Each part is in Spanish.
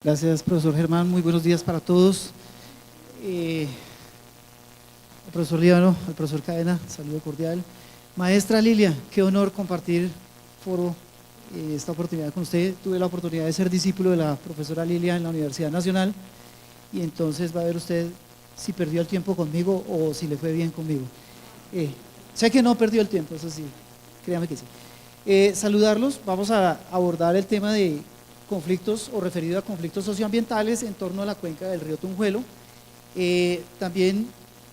Gracias, profesor Germán. Muy buenos días para todos. Al profesor Líbano, al profesor Cadena, saludo cordial. Maestra Lilia, qué honor compartir foro, esta oportunidad con usted. Tuve la oportunidad de ser discípulo de la profesora Lilia en la Universidad Nacional y entonces va a ver usted si perdió el tiempo conmigo o si le fue bien conmigo. Sé que no perdió el tiempo, eso sí, créame que sí. Saludarlos, vamos a abordar el tema de conflictos o referido a conflictos socioambientales en torno a la cuenca del río Tunjuelo. También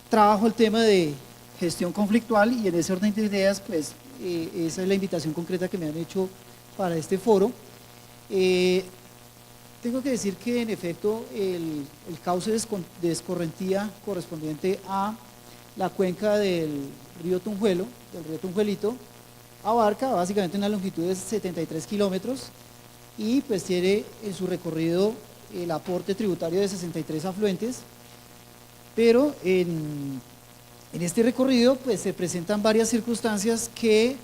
trabajo el tema de gestión conflictual y en ese orden de ideas, pues esa es la invitación concreta que me han hecho para este foro. Tengo que decir que en efecto el cauce de escorrentía correspondiente a la cuenca del río Tunjuelo, del río Tunjuelito, abarca básicamente una longitud de 73 kilómetros y pues tiene en su recorrido el aporte tributario de 63 afluentes, pero en este recorrido pues se presentan varias circunstancias que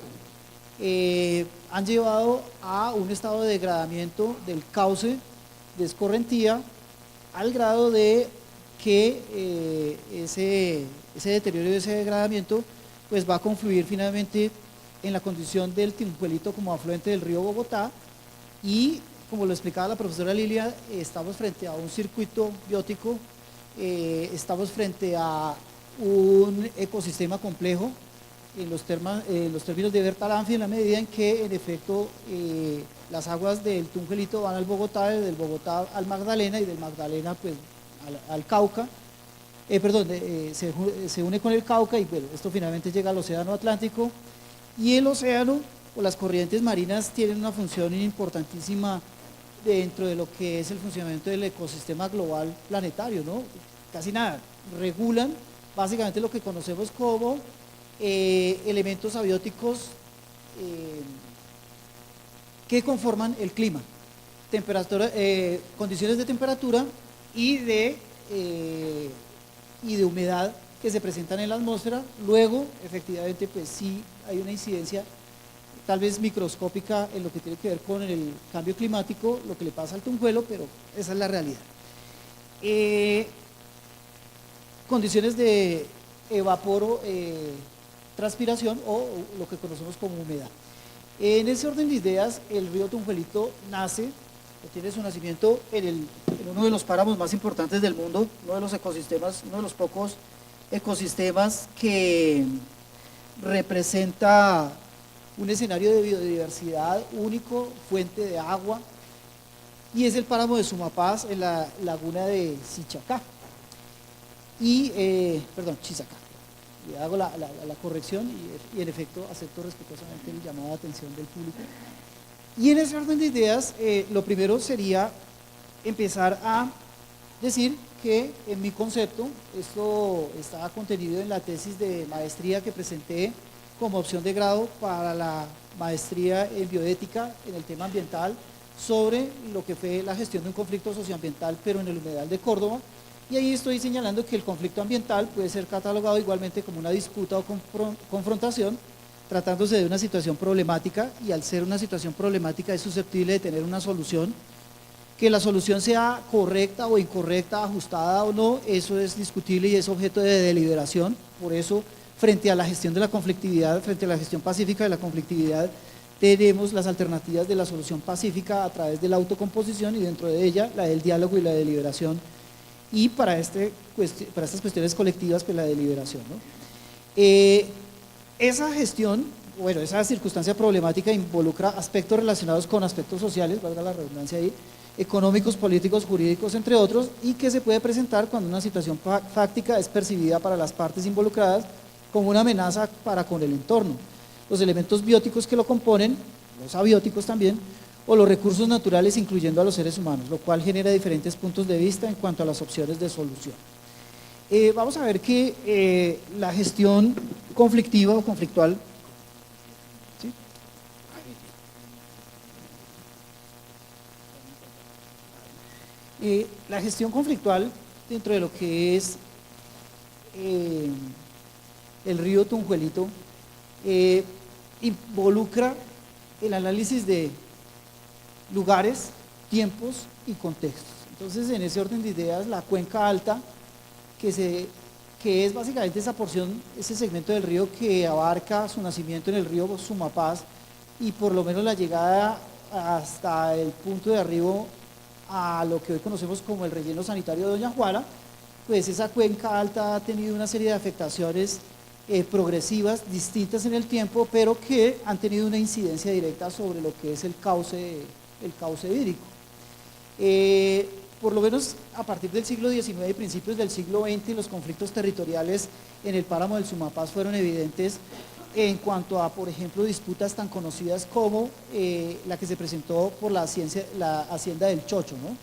han llevado a un estado de degradamiento del cauce de escorrentía al grado de que ese deterioro y ese degradamiento pues va a confluir finalmente en la condición del Tunjuelito como afluente del río Bogotá y, como lo explicaba la profesora Lilia, estamos frente a un circuito biótico, estamos frente a un ecosistema complejo en los términos de Bertalanffy, en la medida en que en efecto las aguas del Tunjuelito van al Bogotá, del Bogotá al Magdalena y del Magdalena pues al Cauca, se une con el Cauca y bueno, esto finalmente llega al Océano Atlántico. Y el océano o las corrientes marinas tienen una función importantísima dentro de lo que es el funcionamiento del ecosistema global planetario, ¿no? Casi nada, regulan básicamente lo que conocemos como elementos abióticos que conforman el clima, condiciones de temperatura y de humedad que se presentan en la atmósfera. Luego, efectivamente, pues sí hay una incidencia tal vez microscópica en lo que tiene que ver con el cambio climático, lo que le pasa al Tunjuelo, pero esa es la realidad. Condiciones de evaporo, transpiración o lo que conocemos como humedad. En ese orden de ideas, el río Tunjuelito nace, tiene su nacimiento en uno de los páramos más importantes del mundo, uno de los ecosistemas, uno de los pocos ecosistemas que representa un escenario de biodiversidad único, fuente de agua, y es el páramo de Sumapaz en la laguna de Sichacá, Chisacá. Le hago la corrección y en efecto acepto respetuosamente el llamado de atención del público. Y en ese orden de ideas, lo primero sería empezar a decir que en mi concepto, esto está contenido en la tesis de maestría que presenté como opción de grado para la maestría en bioética en el tema ambiental sobre lo que fue la gestión de un conflicto socioambiental, pero en el humedal de Córdoba. Y ahí estoy señalando que el conflicto ambiental puede ser catalogado igualmente como una disputa o confrontación, tratándose de una situación problemática, y al ser una situación problemática es susceptible de tener una solución. Que la solución sea correcta o incorrecta, ajustada o no, eso es discutible y es objeto de deliberación. Por eso, frente a la gestión de la conflictividad, frente a la gestión pacífica de la conflictividad, tenemos las alternativas de la solución pacífica a través de la autocomposición y dentro de ella la del diálogo y la deliberación, y para estas cuestiones colectivas pues la deliberación, ¿no? Esa gestión, bueno, esa circunstancia problemática involucra aspectos relacionados con aspectos sociales, valga la redundancia ahí, económicos, políticos, jurídicos, entre otros, y que se puede presentar cuando una situación fáctica es percibida para las partes involucradas como una amenaza para con el entorno. Los elementos bióticos que lo componen, los abióticos también, o los recursos naturales incluyendo a los seres humanos, lo cual genera diferentes puntos de vista en cuanto a las opciones de solución. Vamos a ver que la gestión conflictiva o conflictual, ¿sí? La gestión conflictual dentro de lo que es el río Tunjuelito involucra el análisis de lugares tiempos y contextos. Entonces, en ese orden de ideas, la cuenca alta, que es básicamente esa porción, ese segmento del río que abarca su nacimiento en el río Sumapaz y por lo menos la llegada hasta el punto de arribo a lo que hoy conocemos como el relleno sanitario de Doña Juana, pues esa cuenca alta ha tenido una serie de afectaciones progresivas, distintas en el tiempo, pero que han tenido una incidencia directa sobre lo que es el cauce hídrico. Por lo menos a partir del siglo XIX y principios del siglo XX, los conflictos territoriales en el páramo del Sumapaz fueron evidentes en cuanto a, por ejemplo, disputas tan conocidas como la que se presentó por la hacienda del Chocho, ¿no?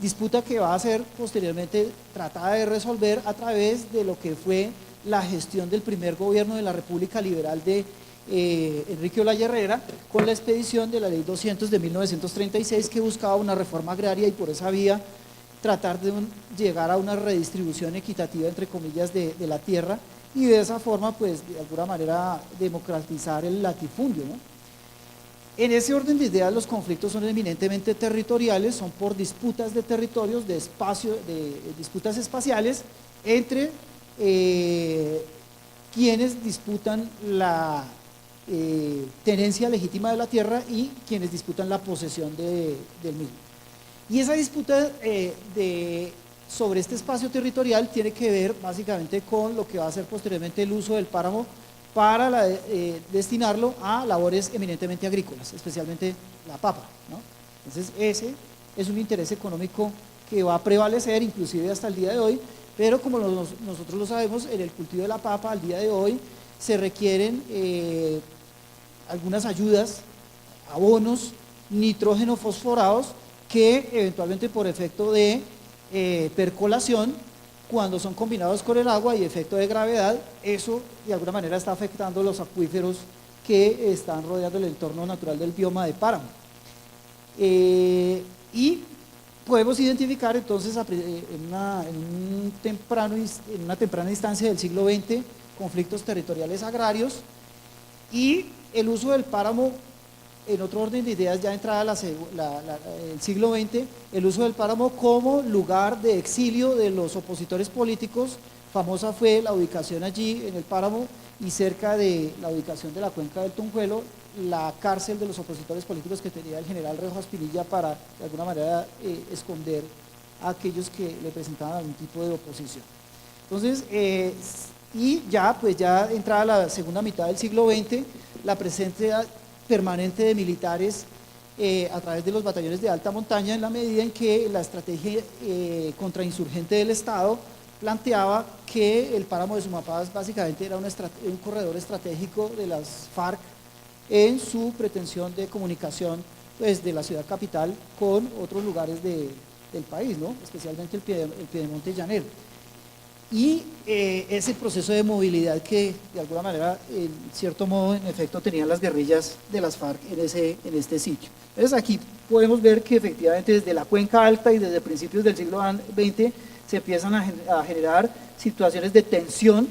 Disputa que va a ser posteriormente tratada de resolver a través de lo que fue la gestión del primer gobierno de la República Liberal de Enrique Olaya Herrera, con la expedición de la Ley 200 de 1936, que buscaba una reforma agraria y por esa vía tratar de llegar a una redistribución equitativa, entre comillas, de la tierra, y de esa forma, pues, de alguna manera, democratizar el latifundio, ¿no? En ese orden de ideas, los conflictos son eminentemente territoriales, son por disputas de territorios, de espacio, de disputas espaciales entre quienes disputan la tenencia legítima de la tierra y quienes disputan la posesión del mismo. Y esa disputa sobre este espacio territorial tiene que ver básicamente con lo que va a ser posteriormente el uso del páramo para destinarlo a labores eminentemente agrícolas, especialmente la papa, ¿no? Entonces ese es un interés económico que va a prevalecer inclusive hasta el día de hoy, pero como nosotros lo sabemos, en el cultivo de la papa al día de hoy se requieren algunas ayudas, abonos, nitrógeno fosforados, que eventualmente por efecto de percolación, cuando son combinados con el agua y efecto de gravedad, eso de alguna manera está afectando los acuíferos que están rodeando el entorno natural del bioma de páramo. Y podemos identificar entonces en una temprana instancia del siglo XX conflictos territoriales agrarios y el uso del páramo. En otro orden de ideas, ya entrada el siglo XX, el uso del páramo como lugar de exilio de los opositores políticos. Famosa fue la ubicación allí en el páramo y cerca de la ubicación de la cuenca del Tunjuelo, la cárcel de los opositores políticos que tenía el general Rejo Aspinilla para de alguna manera esconder a aquellos que le presentaban algún tipo de oposición. Entonces, y ya entrada la segunda mitad del siglo XX, la presencia permanente de militares a través de los batallones de alta montaña, en la medida en que la estrategia contrainsurgente del Estado planteaba que el páramo de Sumapaz básicamente era un corredor estratégico de las FARC en su pretensión de comunicación, pues, de la ciudad capital con otros lugares del país, ¿no? Especialmente el Piedemonte llanero. Y ese proceso de movilidad que de alguna manera, en cierto modo, en efecto, tenían las guerrillas de las FARC en este sitio. Entonces aquí podemos ver que efectivamente desde la Cuenca Alta y desde principios del siglo XX se empiezan a generar situaciones de tensión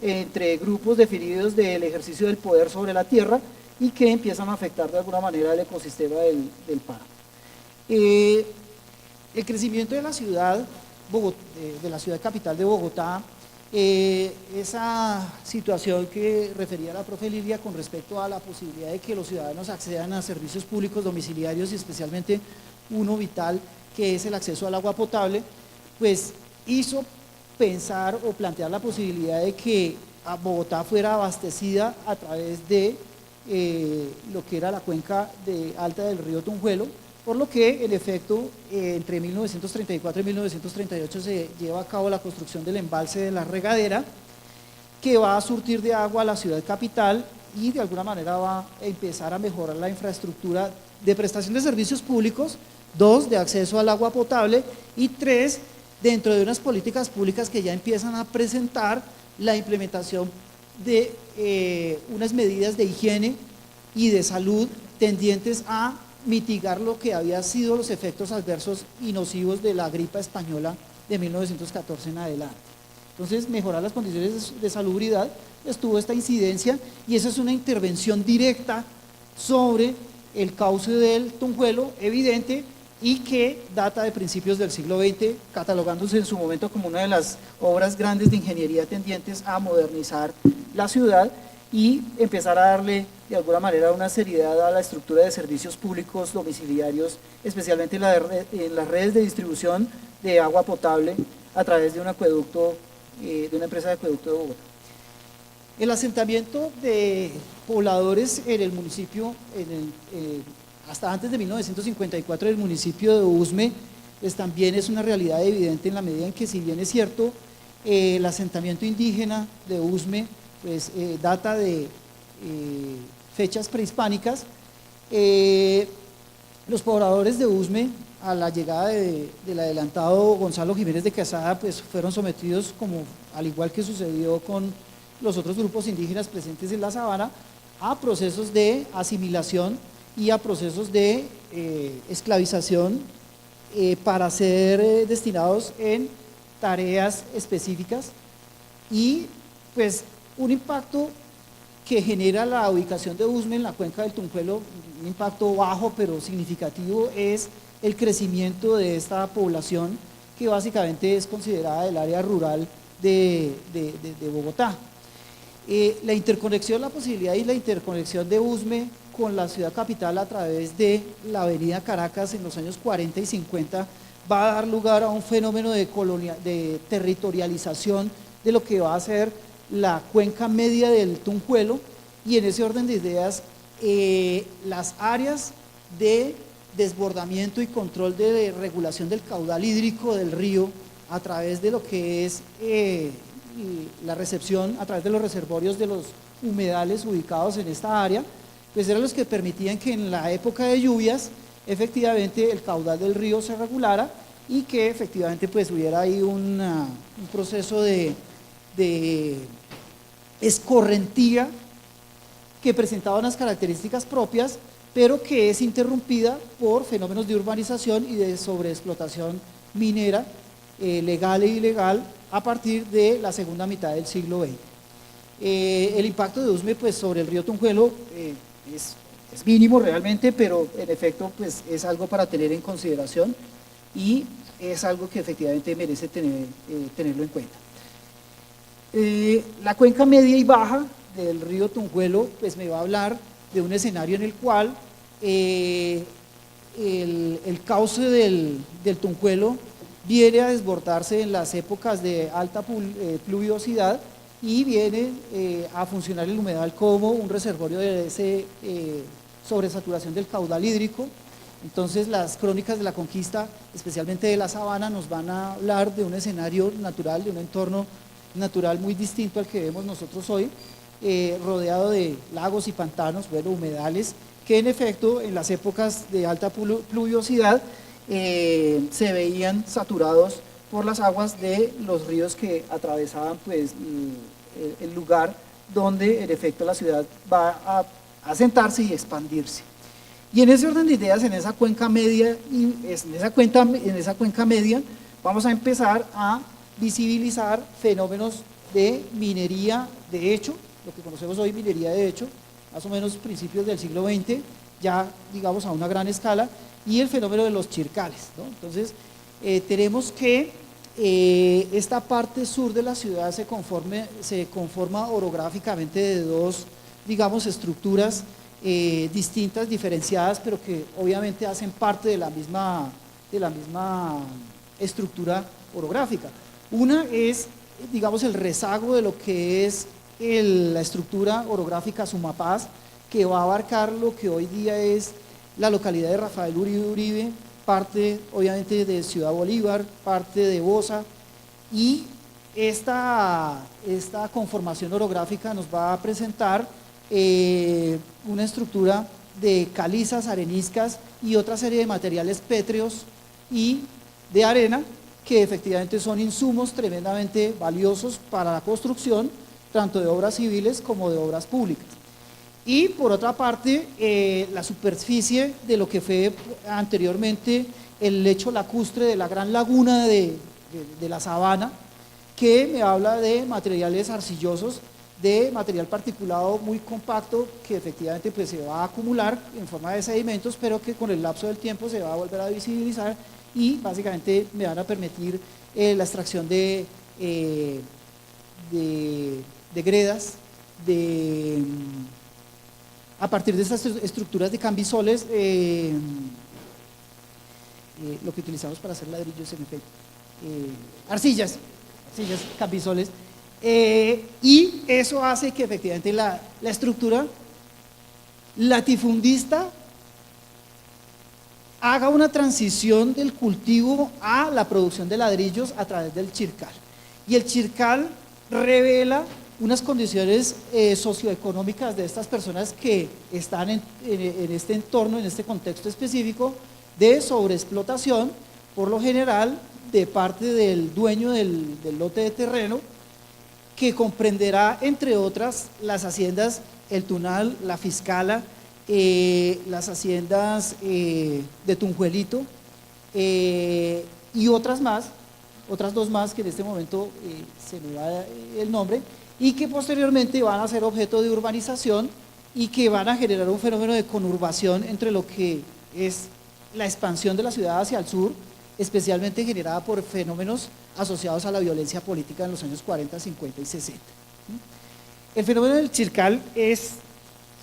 entre grupos definidos del ejercicio del poder sobre la tierra y que empiezan a afectar de alguna manera el ecosistema del páramo. El crecimiento de la ciudad capital de Bogotá, esa situación que refería la profe Lilia con respecto a la posibilidad de que los ciudadanos accedan a servicios públicos domiciliarios y especialmente uno vital que es el acceso al agua potable, pues hizo pensar o plantear la posibilidad de que Bogotá fuera abastecida a través de lo que era la cuenca alta del río Tunjuelo, por lo que en efecto entre 1934 y 1938 se lleva a cabo la construcción del embalse de la Regadera, que va a surtir de agua a la ciudad capital y de alguna manera va a empezar a mejorar la infraestructura de prestación de servicios públicos, 2, de acceso al agua potable y 3, dentro de unas políticas públicas que ya empiezan a presentar la implementación de unas medidas de higiene y de salud tendientes a mitigar lo que había sido los efectos adversos y nocivos de la gripa española de 1914 en adelante. Entonces, mejorar las condiciones de salubridad, estuvo esta incidencia y esa es una intervención directa sobre el cauce del Tunjuelo, evidente, y que data de principios del siglo XX, catalogándose en su momento como una de las obras grandes de ingeniería tendientes a modernizar la ciudad y empezar a darle de alguna manera una seriedad a la estructura de servicios públicos domiciliarios, especialmente en las redes de distribución de agua potable a través de un acueducto, de una empresa de acueducto de Bogotá. El asentamiento de pobladores en el municipio, hasta antes de 1954, el municipio de Usme, pues también es una realidad evidente en la medida en que, si bien es cierto, el asentamiento indígena de Usme pues, data de fechas prehispánicas, los pobladores de Usme, a la llegada del adelantado Gonzalo Jiménez de Quesada, pues fueron sometidos, como al igual que sucedió con los otros grupos indígenas presentes en la sabana, a procesos de asimilación y a procesos de esclavización para ser destinados en tareas específicas, y pues un impacto que genera la ubicación de Usme en la cuenca del Tunjuelo, un impacto bajo pero significativo, es el crecimiento de esta población, que básicamente es considerada el área rural de Bogotá. La interconexión, la posibilidad y la interconexión de Usme con la ciudad capital a través de la avenida Caracas en los años 40 y 50 va a dar lugar a un fenómeno de territorialización de lo que va a ser la cuenca media del Tunjuelo, y en ese orden de ideas las áreas de desbordamiento y control de regulación del caudal hídrico del río a través de lo que es la recepción a través de los reservorios de los humedales ubicados en esta área, pues eran los que permitían que en la época de lluvias efectivamente el caudal del río se regulara y que efectivamente pues hubiera ahí un proceso de escorrentía que presentaba unas características propias, pero que es interrumpida por fenómenos de urbanización y de sobreexplotación minera, legal e ilegal, a partir de la segunda mitad del siglo XX. El impacto de Usme pues, sobre el río Tunjuelo es mínimo realmente, pero en efecto pues, es algo para tener en consideración y es algo que efectivamente merece tenerlo en cuenta. La cuenca media y baja del río Tunjuelo pues, me va a hablar de un escenario en el cual el cauce del Tunjuelo viene a desbordarse en las épocas de alta pluviosidad y viene a funcionar el humedal como un reservorio de ese sobresaturación del caudal hídrico. Entonces las crónicas de la conquista, especialmente de la sabana, nos van a hablar de un escenario natural, de un entorno natural muy distinto al que vemos nosotros hoy, rodeado de lagos y pantanos, bueno, humedales, que en efecto en las épocas de alta pluviosidad se veían saturados por las aguas de los ríos que atravesaban pues, el lugar donde en efecto la ciudad va a asentarse y expandirse. Y en ese orden de ideas, en esa cuenca media, vamos a empezar a visibilizar fenómenos de minería de hecho, lo que conocemos hoy minería de hecho, más o menos principios del siglo XX, ya digamos a una gran escala, y el fenómeno de los chircales, ¿no? Entonces, tenemos que esta parte sur de la ciudad se conforma orográficamente de dos, digamos, estructuras distintas, diferenciadas, pero que obviamente hacen parte de la misma estructura orográfica. Una es, digamos, el rezago de lo que es la estructura orográfica Sumapaz, que va a abarcar lo que hoy día es la localidad de Rafael Uribe Uribe, parte obviamente de Ciudad Bolívar, parte de Bosa, y esta conformación orográfica nos va a presentar una estructura de calizas, areniscas y otra serie de materiales pétreos y de arena que efectivamente son insumos tremendamente valiosos para la construcción, tanto de obras civiles como de obras públicas. Y por otra parte, la superficie de lo que fue anteriormente el lecho lacustre de la gran laguna de la sabana, que me habla de materiales arcillosos de material particulado muy compacto que efectivamente pues, se va a acumular en forma de sedimentos, pero que con el lapso del tiempo se va a volver a visibilizar y básicamente me van a permitir la extracción de gredas, a partir de estas estructuras de cambisoles, lo que utilizamos para hacer ladrillos en efecto, arcillas, cambisoles, y eso hace que efectivamente la estructura latifundista haga una transición del cultivo a la producción de ladrillos a través del chircal. Y el chircal revela unas condiciones socioeconómicas de estas personas que están en este entorno, en este contexto específico de sobreexplotación, por lo general de parte del dueño del lote de terreno, que comprenderá entre otras las haciendas El Tunal, La Fiscala, las haciendas de Tunjuelito y otras dos más que en este momento se me va el nombre, y que posteriormente van a ser objeto de urbanización y que van a generar un fenómeno de conurbación entre lo que es la expansión de la ciudad hacia el sur, especialmente generada por fenómenos asociados a la violencia política en los años 40, 50 y 60. El fenómeno del chircal es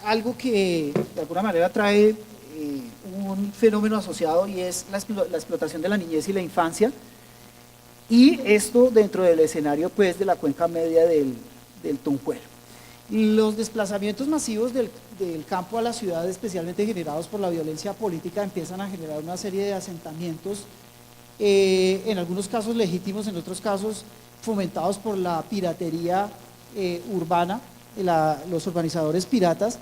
algo que de alguna manera trae un fenómeno asociado, y es la explotación de la niñez y la infancia, y esto dentro del escenario pues de la cuenca media del Tunjuelo. Los desplazamientos masivos del campo a la ciudad, especialmente generados por la violencia política, empiezan a generar una serie de asentamientos, en algunos casos legítimos, en otros casos fomentados por la piratería urbana, los urbanizadores piratas,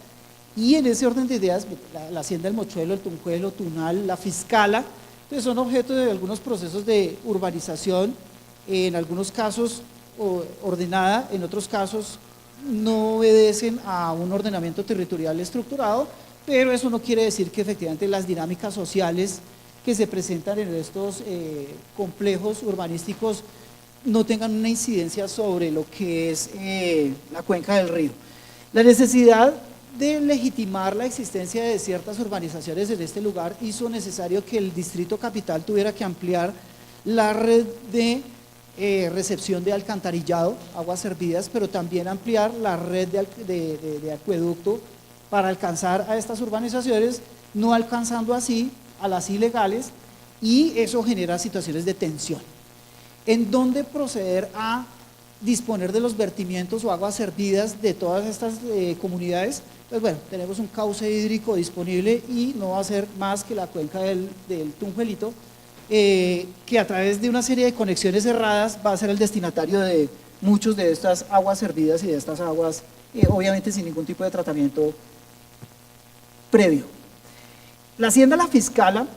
y en ese orden de ideas, la hacienda del Mochuelo, el Tunjuelo, Tunal, La Fiscala, pues son objeto de algunos procesos de urbanización, en algunos casos ordenada, en otros casos no obedecen a un ordenamiento territorial estructurado, pero eso no quiere decir que efectivamente las dinámicas sociales que se presentan en estos complejos urbanísticos no tengan una incidencia sobre lo que es la cuenca del río. La necesidad de legitimar la existencia de ciertas urbanizaciones en este lugar hizo necesario que el Distrito Capital tuviera que ampliar la red de recepción de alcantarillado, aguas servidas, pero también ampliar la red de acueducto para alcanzar a estas urbanizaciones, no alcanzando así a las ilegales, y eso genera situaciones de tensión. ¿En dónde proceder a disponer de los vertimientos o aguas servidas de todas estas comunidades? Pues bueno, tenemos un cauce hídrico disponible y no va a ser más que la cuenca del Tunjuelito, que a través de una serie de conexiones cerradas va a ser el destinatario de muchos de estas aguas servidas y de estas aguas, obviamente sin ningún tipo de tratamiento previo. La hacienda La Fiscala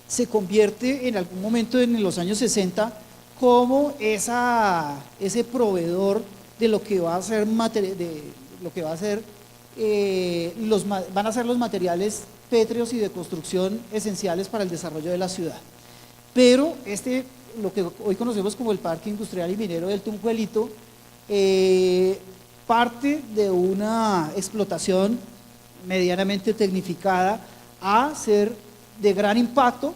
se convierte en algún momento en los años 60 como ese proveedor de lo que va a ser van a ser los materiales pétreos y de construcción esenciales para el desarrollo de la ciudad. Pero lo que hoy conocemos como el Parque Industrial y Minero del Tunjuelito, parte de una explotación medianamente tecnificada a ser de gran impacto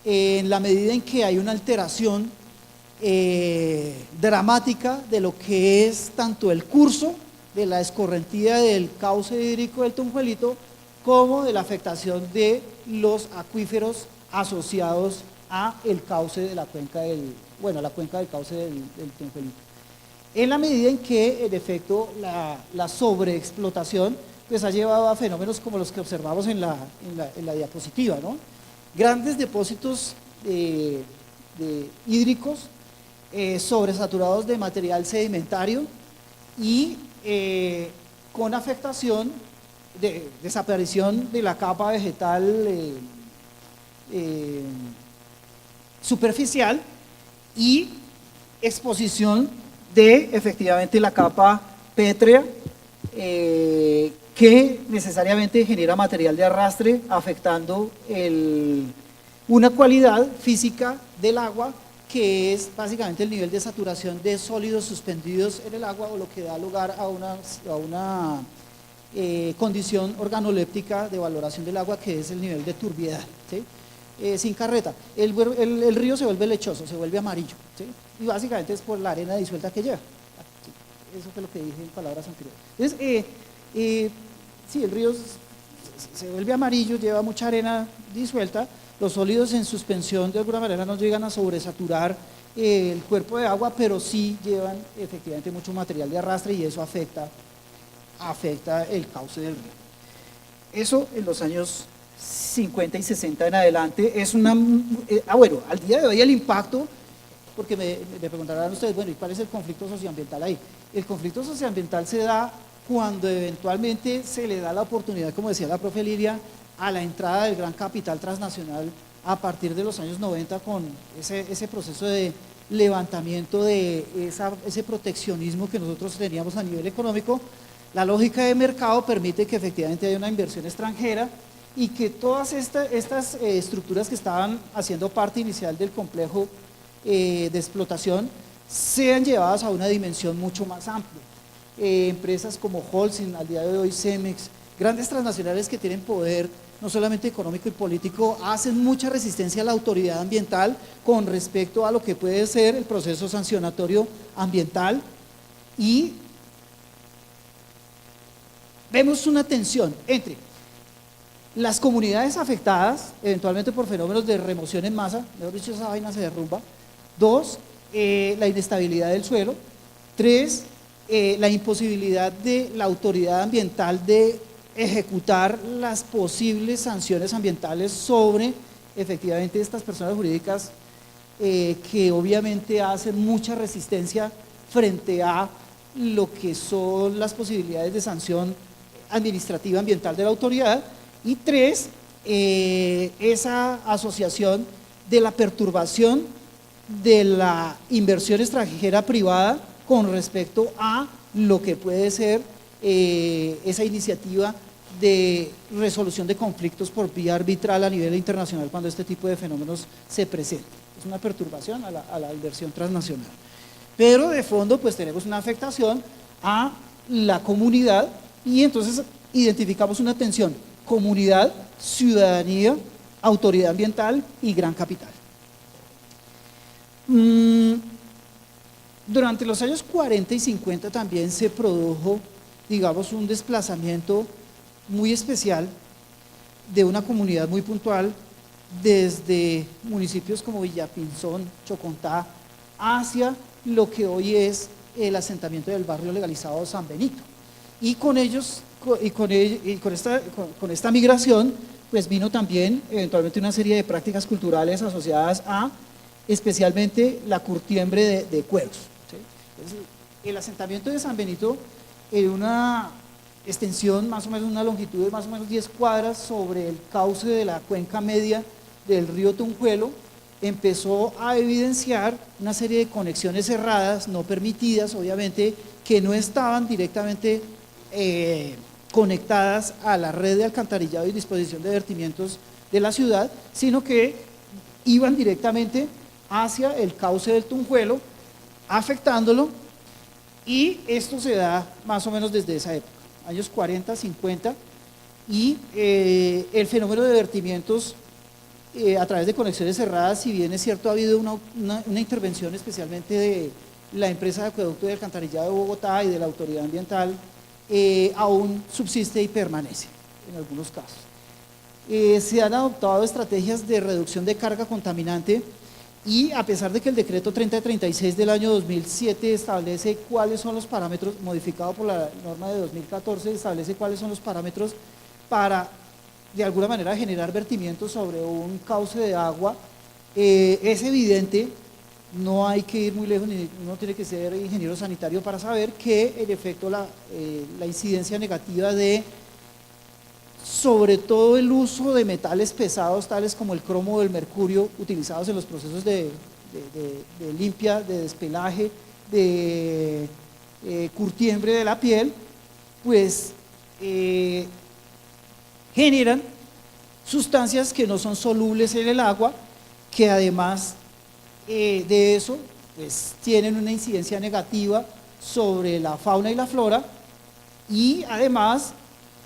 en la medida en que hay una alteración dramática de lo que es tanto el curso de la escorrentía del cauce hídrico del Tunjuelito como de la afectación de los acuíferos asociados a el cauce de la cuenca la cuenca del cauce del Tunjuelito. En la medida en que, en efecto, la sobreexplotación pues ha llevado a fenómenos como los que observamos en la diapositiva, ¿no? Grandes depósitos hídricos sobresaturados de material sedimentario y con afectación de desaparición de la capa vegetal superficial y exposición de efectivamente la capa pétrea, que necesariamente genera material de arrastre, afectando una cualidad física del agua que es básicamente el nivel de saturación de sólidos suspendidos en el agua, o lo que da lugar a una condición organoléptica de valoración del agua, que es el nivel de turbiedad, ¿sí? Sin carreta, el río se vuelve lechoso, se vuelve amarillo, ¿sí? Y básicamente es por la arena disuelta que lleva. ¿Sí? Eso fue lo que dije en palabras anteriores. Entonces, sí, el río se vuelve amarillo, lleva mucha arena disuelta, los sólidos en suspensión de alguna manera no llegan a sobresaturar el cuerpo de agua, pero sí llevan efectivamente mucho material de arrastre, y eso afecta el cauce del río. Eso en los años 50 y 60 en adelante es una… bueno, al día de hoy el impacto, porque me preguntarán ustedes, bueno, ¿y cuál es el conflicto socioambiental ahí? El conflicto socioambiental se da cuando eventualmente se le da la oportunidad, como decía la profe Lilia, a la entrada del gran capital transnacional a partir de los años 90, con ese proceso de levantamiento de ese proteccionismo que nosotros teníamos a nivel económico. La lógica de mercado permite que efectivamente haya una inversión extranjera y que todas estas estructuras que estaban haciendo parte inicial del complejo de explotación sean llevadas a una dimensión mucho más amplia. Empresas como Holcim, al día de hoy Cemex, grandes transnacionales que tienen poder no solamente económico y político, hacen mucha resistencia a la autoridad ambiental con respecto a lo que puede ser el proceso sancionatorio ambiental, y vemos una tensión entre las comunidades afectadas eventualmente por fenómenos de remoción en masa, mejor dicho, esa vaina se derrumba. 2, la inestabilidad del suelo. 3, la imposibilidad de la autoridad ambiental de ejecutar las posibles sanciones ambientales sobre efectivamente estas personas jurídicas que obviamente hacen mucha resistencia frente a lo que son las posibilidades de sanción administrativa ambiental de la autoridad. Y 3, esa asociación de la perturbación de la inversión extranjera privada con respecto a lo que puede ser esa iniciativa de resolución de conflictos por vía arbitral a nivel internacional cuando este tipo de fenómenos se presentan. Es una perturbación a la inversión transnacional. Pero de fondo pues tenemos una afectación a la comunidad, y entonces identificamos una tensión: comunidad, ciudadanía, autoridad ambiental y gran capital. Durante los años 40 y 50 también se produjo, digamos, un desplazamiento muy especial de una comunidad muy puntual desde municipios como Villapinzón, Chocontá, hacia lo que hoy es el asentamiento del barrio legalizado San Benito. Y con ellos, con esta migración, pues vino también eventualmente una serie de prácticas culturales asociadas a especialmente la curtiembre de cueros, ¿sí? Entonces, el asentamiento de San Benito, en una extensión más o menos, una longitud de más o menos 10 cuadras sobre el cauce de la cuenca media del río Tunjuelo, empezó a evidenciar una serie de conexiones cerradas, no permitidas obviamente, que no estaban directamente conectadas a la red de alcantarillado y disposición de vertimientos de la ciudad, sino que iban directamente hacia el cauce del Tunjuelo, afectándolo, y esto se da más o menos desde esa época, años 40, 50, y el fenómeno de vertimientos a través de conexiones cerradas, si bien es cierto ha habido una intervención especialmente de la empresa de acueducto y alcantarillado de Bogotá y de la autoridad ambiental, aún subsiste y permanece en algunos casos. Se han adoptado estrategias de reducción de carga contaminante, y a pesar de que el decreto 3036 del año 2007 establece cuáles son los parámetros, modificado por la norma de 2014, establece cuáles son los parámetros para de alguna manera generar vertimientos sobre un cauce de agua, es evidente, no hay que ir muy lejos, ni uno tiene que ser ingeniero sanitario para saber que en efecto la incidencia negativa de sobre todo el uso de metales pesados tales como el cromo o el mercurio utilizados en los procesos de limpia, de despelaje, de curtiembre de la piel, pues generan sustancias que no son solubles en el agua, que además de eso pues tienen una incidencia negativa sobre la fauna y la flora, y además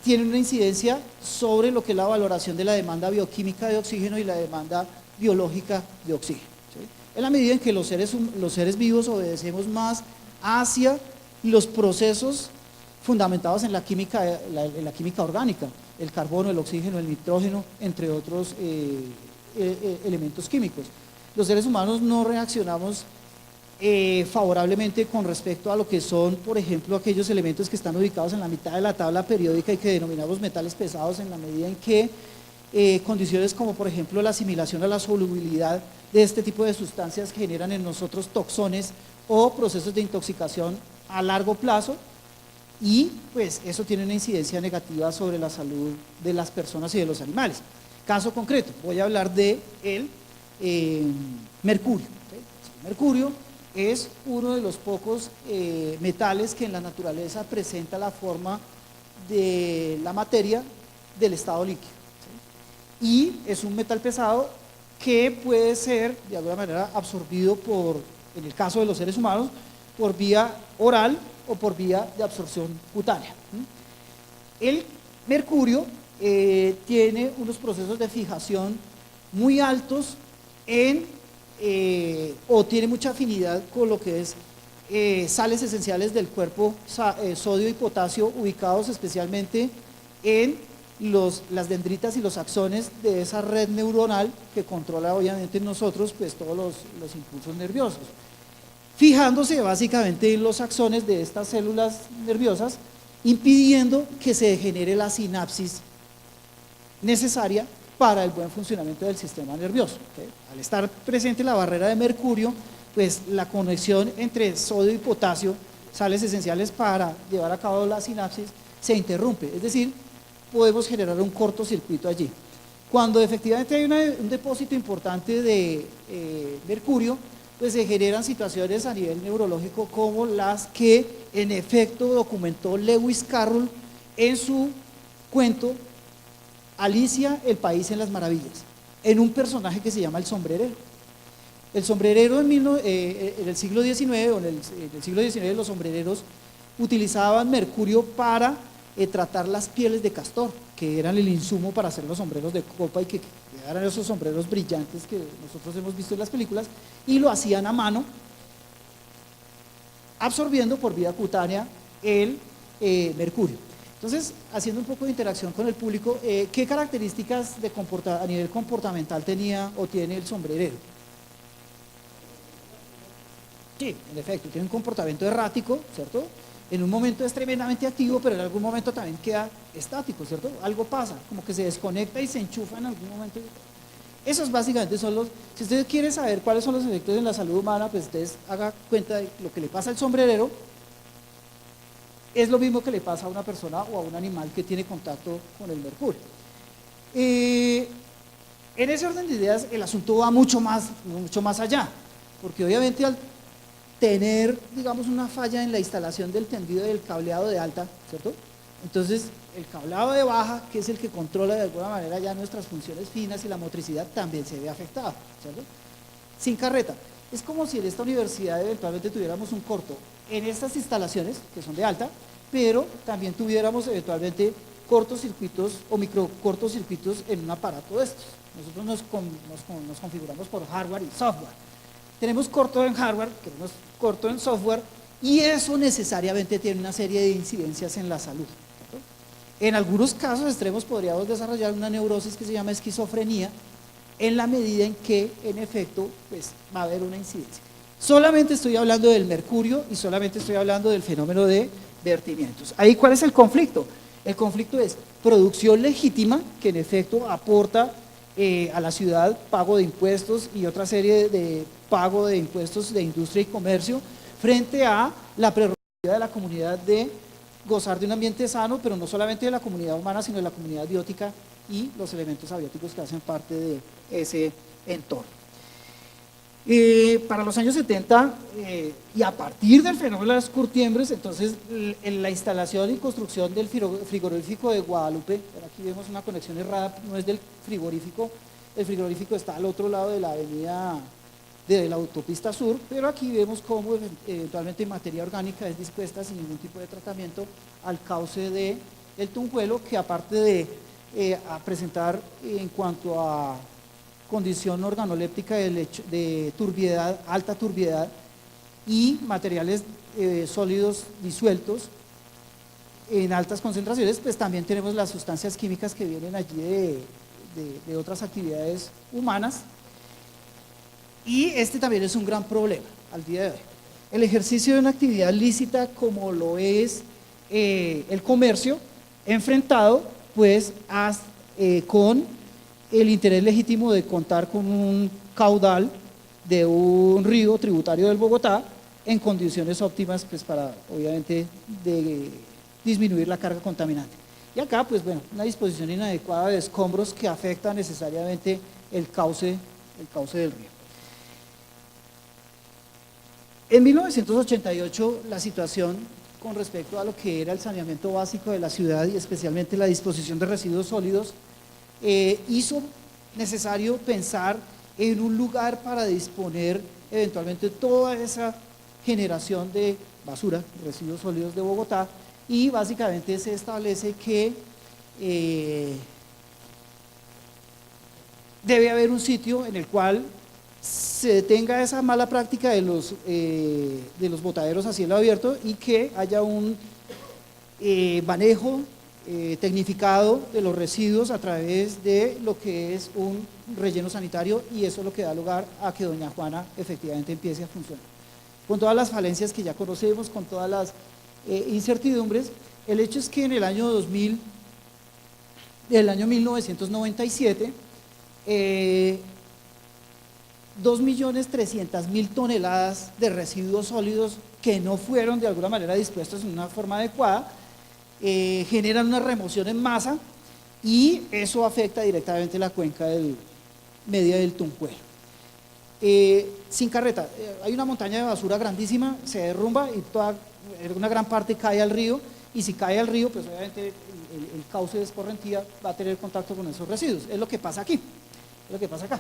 tienen una incidencia sobre lo que es la valoración de la demanda bioquímica de oxígeno y la demanda biológica de oxígeno, ¿sí? En la medida en que los seres vivos obedecemos más hacia los procesos fundamentados en la química orgánica, el carbono, el oxígeno, el nitrógeno, entre otros elementos químicos. Los seres humanos no reaccionamos favorablemente con respecto a lo que son, por ejemplo, aquellos elementos que están ubicados en la mitad de la tabla periódica y que denominamos metales pesados, en la medida en que condiciones como, por ejemplo, la asimilación a la solubilidad de este tipo de sustancias generan en nosotros toxones o procesos de intoxicación a largo plazo, y pues eso tiene una incidencia negativa sobre la salud de las personas y de los animales. Caso concreto, voy a hablar de el mercurio, ¿sí? El mercurio es uno de los pocos metales que en la naturaleza presenta la forma de la materia del estado líquido, ¿sí? Y es un metal pesado que puede ser de alguna manera absorbido por, en el caso de los seres humanos, por vía oral o por vía de absorción cutánea. El mercurio tiene unos procesos de fijación muy altos o tiene mucha afinidad con lo que es sales esenciales del cuerpo, sodio y potasio, ubicados especialmente en las dendritas y los axones de esa red neuronal que controla obviamente en nosotros pues todos los impulsos nerviosos, fijándose básicamente en los axones de estas células nerviosas, impidiendo que se genere la sinapsis necesaria para el buen funcionamiento del sistema nervioso, ¿okay? Al estar presente la barrera de mercurio, pues la conexión entre sodio y potasio, sales esenciales para llevar a cabo la sinapsis, se interrumpe, es decir, podemos generar un cortocircuito allí. Cuando efectivamente hay un depósito importante de mercurio, pues se generan situaciones a nivel neurológico como las que en efecto documentó Lewis Carroll en su cuento Alicia, el País en las Maravillas, en un personaje que se llama el sombrerero. El sombrerero en el siglo XIX, o en el siglo XIX, los sombrereros utilizaban mercurio para tratar las pieles de castor, que eran el insumo para hacer los sombreros de copa y que eran esos sombreros brillantes que nosotros hemos visto en las películas, y lo hacían a mano, absorbiendo por vía cutánea el mercurio. Entonces, haciendo un poco de interacción con el público, ¿qué características a nivel comportamental tenía o tiene el sombrerero? Sí, en efecto, tiene un comportamiento errático, ¿cierto? En un momento es tremendamente activo, pero en algún momento también queda estático, ¿cierto? Algo pasa, como que se desconecta y se enchufa en algún momento. Esos básicamente son los, si usted quiere saber cuáles son los efectos en la salud humana, pues usted haga cuenta de lo que le pasa al sombrerero, es lo mismo que le pasa a una persona o a un animal que tiene contacto con el mercurio. En ese orden de ideas, el asunto va mucho más allá, porque obviamente al tener, digamos, una falla en la instalación del tendido del cableado de alta, ¿cierto? Entonces, el cableado de baja, que es el que controla de alguna manera ya nuestras funciones finas y la motricidad, también se ve afectado, ¿cierto? Sin carreta. Es como si en esta universidad eventualmente tuviéramos un corto en estas instalaciones, que son de alta, pero también tuviéramos eventualmente cortocircuitos o microcortocircuitos en un aparato de estos. Nosotros nos configuramos por hardware y software. Tenemos corto en hardware, tenemos corto en software, y eso necesariamente tiene una serie de incidencias en la salud, ¿cierto? En algunos casos extremos podríamos desarrollar una neurosis que se llama esquizofrenia, en la medida en que, en efecto, pues, va a haber una incidencia. Solamente estoy hablando del mercurio y solamente estoy hablando del fenómeno de vertimientos. Ahí, ¿cuál es el conflicto? El conflicto es producción legítima, que en efecto aporta a la ciudad pago de impuestos y otra serie de pago de impuestos de industria y comercio, frente a la prerrogativa de la comunidad de gozar de un ambiente sano, pero no solamente de la comunidad humana, sino de la comunidad biótica y los elementos abióticos que hacen parte de ese entorno. Para los años 70 y a partir del fenómeno de las curtiembres, entonces en la instalación y construcción del frigorífico de Guadalupe, aquí vemos una conexión errada, no es del frigorífico, el frigorífico está al otro lado de la avenida de la autopista sur, pero aquí vemos cómo eventualmente materia orgánica es dispuesta sin ningún tipo de tratamiento al cauce del Tunjuelo, que aparte de presentar en cuanto a condición organoléptica de turbiedad, alta turbiedad y materiales sólidos disueltos en altas concentraciones, pues también tenemos las sustancias químicas que vienen allí de otras actividades humanas, y este también es un gran problema al día de hoy. El ejercicio de una actividad lícita como lo es el comercio, enfrentado pues con el interés legítimo de contar con un caudal de un río tributario del Bogotá en condiciones óptimas pues para obviamente disminuir la carga contaminante. Y acá pues bueno, una disposición inadecuada de escombros que afecta necesariamente el cauce del río. En 1988 la situación con respecto a lo que era el saneamiento básico de la ciudad y especialmente la disposición de residuos sólidos hizo necesario pensar en un lugar para disponer eventualmente toda esa generación de basura, residuos sólidos de Bogotá, y básicamente se establece que debe haber un sitio en el cual se detenga esa mala práctica de los botaderos a cielo abierto y que haya un manejo tecnificado de los residuos a través de lo que es un relleno sanitario, y eso es lo que da lugar a que Doña Juana efectivamente empiece a funcionar. Con todas las falencias que ya conocemos, con todas las incertidumbres, el hecho es que en el año 1997, 2.300.000 toneladas de residuos sólidos que no fueron de alguna manera dispuestos en una forma adecuada, generan una remoción en masa, y eso afecta directamente la cuenca media del Tunjuelo. Sin carreta, hay una montaña de basura grandísima, se derrumba y una gran parte cae al río, y si cae al río, pues obviamente el cauce de escorrentía va a tener contacto con esos residuos. Es lo que pasa aquí, es lo que pasa acá.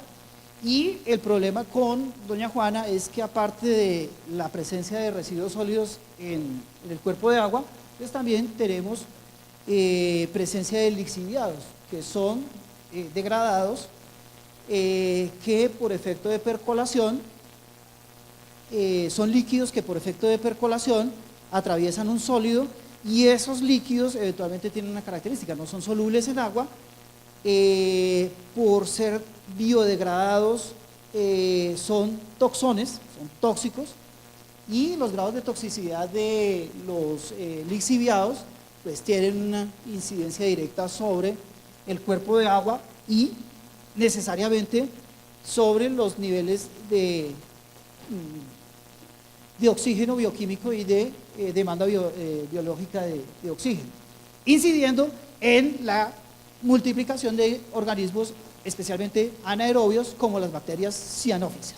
Y el problema con Doña Juana es que aparte de la presencia de residuos sólidos en el cuerpo de agua, pues también tenemos presencia de lixiviados, que son degradados, que por efecto de percolación, son líquidos que por efecto de percolación atraviesan un sólido, y esos líquidos eventualmente tienen una característica: no son solubles en agua, por ser biodegradados, son toxones, son tóxicos, y los grados de toxicidad de los lixiviados pues tienen una incidencia directa sobre el cuerpo de agua y necesariamente sobre los niveles de oxígeno bioquímico y de demanda biológica de oxígeno, incidiendo en la multiplicación de organismos especialmente anaerobios como las bacterias cianófilas.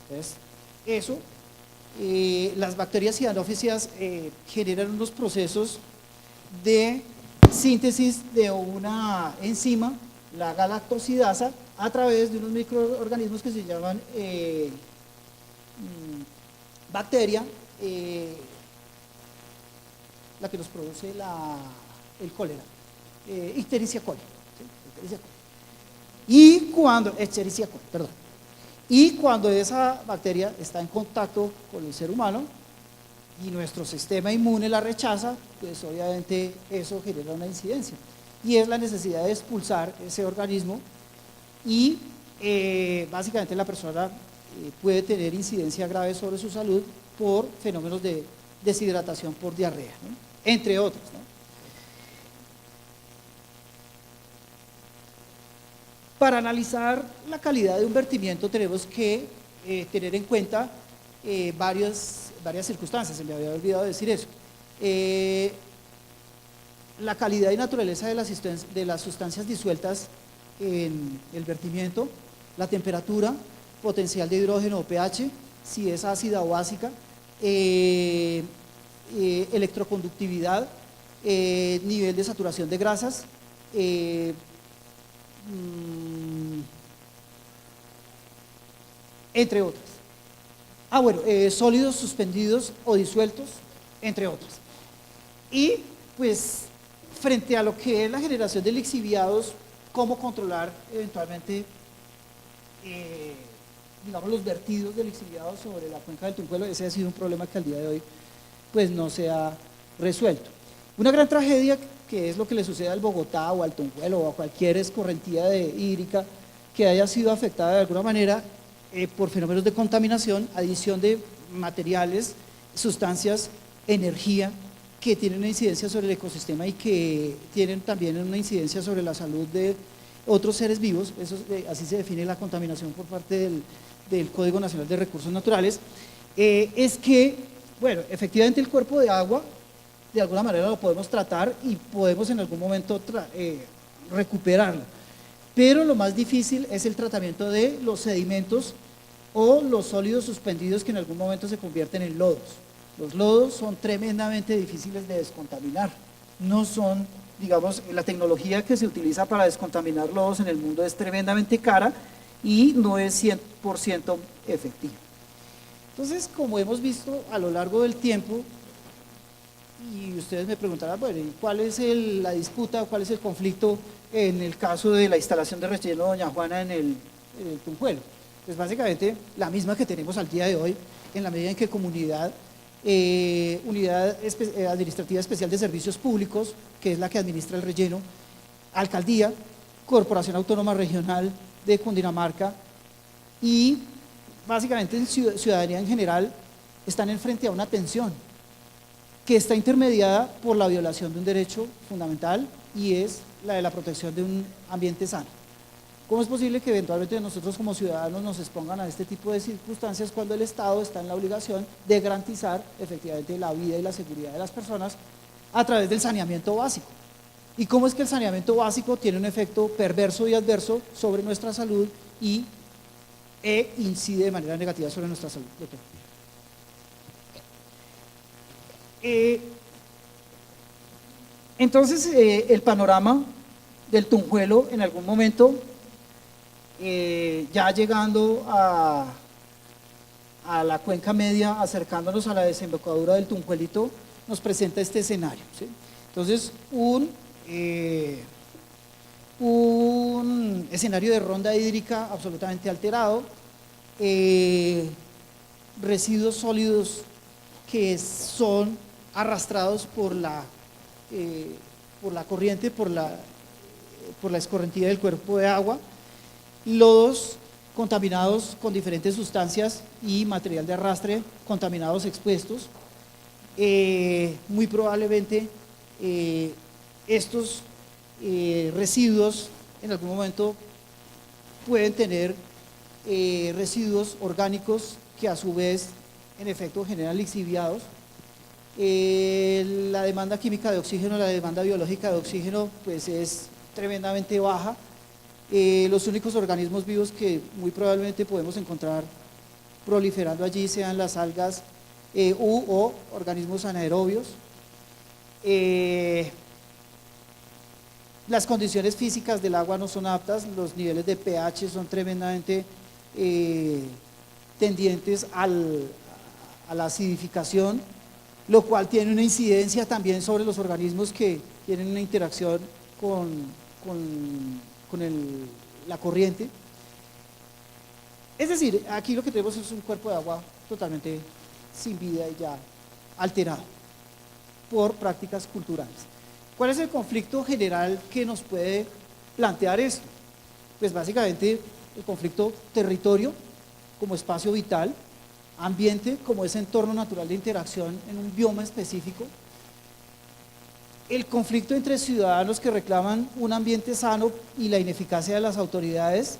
Entonces, eso, las bacterias cianófilas generan unos procesos de síntesis de una enzima, la galactosidasa, a través de unos microorganismos que se llaman bacteria, la que nos produce el cólera, Escherichia coli, ¿sí? Escherichia coli. Y cuando esa bacteria está en contacto con el ser humano y nuestro sistema inmune la rechaza, pues obviamente eso genera una incidencia, y es la necesidad de expulsar ese organismo, y básicamente la persona puede tener incidencia grave sobre su salud por fenómenos de deshidratación por diarrea, ¿no? Entre otros, ¿no? Para analizar la calidad de un vertimiento tenemos que tener en cuenta varias circunstancias. Se me había olvidado decir eso. La calidad y naturaleza de las sustancias disueltas en el vertimiento, la temperatura, potencial de hidrógeno o pH, si es ácida o básica, electroconductividad, nivel de saturación de grasas, entre otras. Sólidos suspendidos o disueltos, entre otras. Y pues frente a lo que es la generación de lixiviados, cómo controlar eventualmente digamos, los vertidos de lixiviados sobre la cuenca del Tunjuelo. Ese ha sido un problema que al día de hoy pues no se ha resuelto. Una gran tragedia, que es lo que le sucede al Bogotá o al Tunjuelo o a cualquier escorrentía hídrica que haya sido afectada de alguna manera por fenómenos de contaminación, adición de materiales, sustancias, energía, que tienen una incidencia sobre el ecosistema y que tienen también una incidencia sobre la salud de otros seres vivos. Eso, así se define la contaminación por parte del Código Nacional de Recursos Naturales. Es que, bueno, efectivamente el cuerpo de agua, de alguna manera lo podemos tratar y podemos en algún momento recuperarlo, pero lo más difícil es el tratamiento de los sedimentos o los sólidos suspendidos que en algún momento se convierten en lodos. Los lodos son tremendamente difíciles de descontaminar, no son, digamos, la tecnología que se utiliza para descontaminar lodos en el mundo es tremendamente cara y no es 100% efectiva. Entonces, como hemos visto a lo largo del tiempo, y ustedes me preguntarán, bueno, ¿y cuál es la disputa, cuál es el conflicto en el caso de la instalación de relleno Doña Juana en el Tunjuelo? Pues básicamente la misma que tenemos al día de hoy, en la medida en que Unidad Administrativa Especial de Servicios Públicos, que es la que administra el relleno, Alcaldía, Corporación Autónoma Regional de Cundinamarca y básicamente en ciudadanía en general, están frente a una tensión que está intermediada por la violación de un derecho fundamental y es la de la protección de un ambiente sano. ¿Cómo es posible que eventualmente nosotros como ciudadanos nos expongan a este tipo de circunstancias cuando el Estado está en la obligación de garantizar efectivamente la vida y la seguridad de las personas a través del saneamiento básico? ¿Y cómo es que el saneamiento básico tiene un efecto perverso y adverso sobre nuestra salud e incide de manera negativa sobre nuestra salud? Doctor. Entonces, el panorama del Tunjuelo en algún momento, ya llegando a la cuenca media, acercándonos a la desembocadura del Tunjuelito, nos presenta este escenario, ¿sí? Entonces, un escenario de ronda hídrica absolutamente alterado, residuos sólidos que son arrastrados por la corriente, por la escorrentía del cuerpo de agua, lodos contaminados con diferentes sustancias y material de arrastre contaminados expuestos. Muy probablemente estos residuos en algún momento pueden tener residuos orgánicos que a su vez en efecto generan lixiviados. La demanda química de oxígeno, la demanda biológica de oxígeno pues es tremendamente baja. Los únicos organismos vivos que muy probablemente podemos encontrar proliferando allí sean las algas o organismos anaerobios. Las condiciones físicas del agua no son aptas, los niveles de pH son tremendamente tendientes a la acidificación, lo cual tiene una incidencia también sobre los organismos que tienen una interacción con la corriente. Es decir, aquí lo que tenemos es un cuerpo de agua totalmente sin vida y ya alterado por prácticas culturales. ¿Cuál es el conflicto general que nos puede plantear esto? Pues básicamente el conflicto territorio como espacio vital, ambiente como ese entorno natural de interacción en un bioma específico, el conflicto entre ciudadanos que reclaman un ambiente sano y la ineficacia de las autoridades,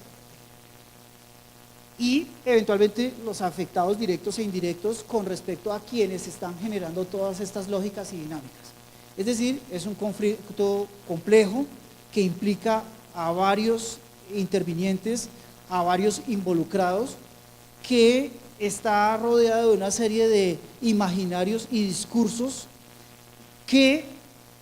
y eventualmente los afectados directos e indirectos con respecto a quienes están generando todas estas lógicas y dinámicas. Es decir, es un conflicto complejo que implica a varios intervinientes, a varios involucrados, que está rodeado de una serie de imaginarios y discursos que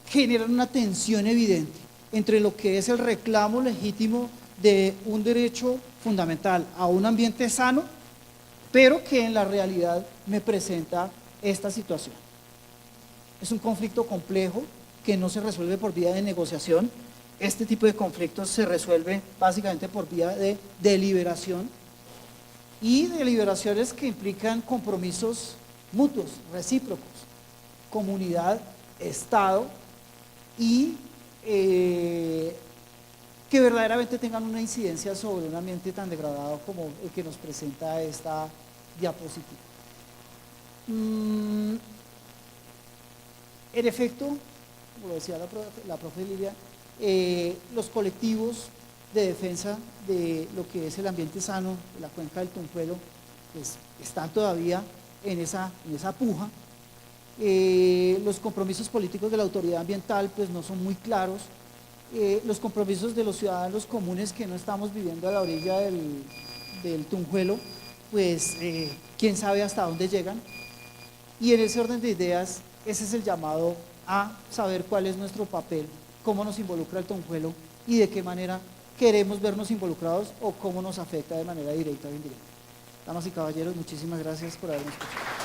generan una tensión evidente entre lo que es el reclamo legítimo de un derecho fundamental a un ambiente sano pero que en la realidad me presenta esta situación. Es un conflicto complejo que no se resuelve por vía de negociación. Este tipo de conflictos se resuelve básicamente por vía de deliberación, y deliberaciones que implican compromisos mutuos, recíprocos, comunidad, Estado, y que verdaderamente tengan una incidencia sobre un ambiente tan degradado como el que nos presenta esta diapositiva. En efecto, como decía la profe Lilia, los colectivos de defensa de lo que es el ambiente sano de la cuenca del Tunjuelo pues, están todavía en esa puja. Los compromisos políticos de la autoridad ambiental pues, no son muy claros. Los compromisos de los ciudadanos comunes que no estamos viviendo a la orilla del Tunjuelo, pues quién sabe hasta dónde llegan. Y en ese orden de ideas, ese es el llamado a saber cuál es nuestro papel, cómo nos involucra el Tunjuelo y de qué manera queremos vernos involucrados o cómo nos afecta de manera directa o indirecta. Damas y caballeros, muchísimas gracias por habernos escuchado.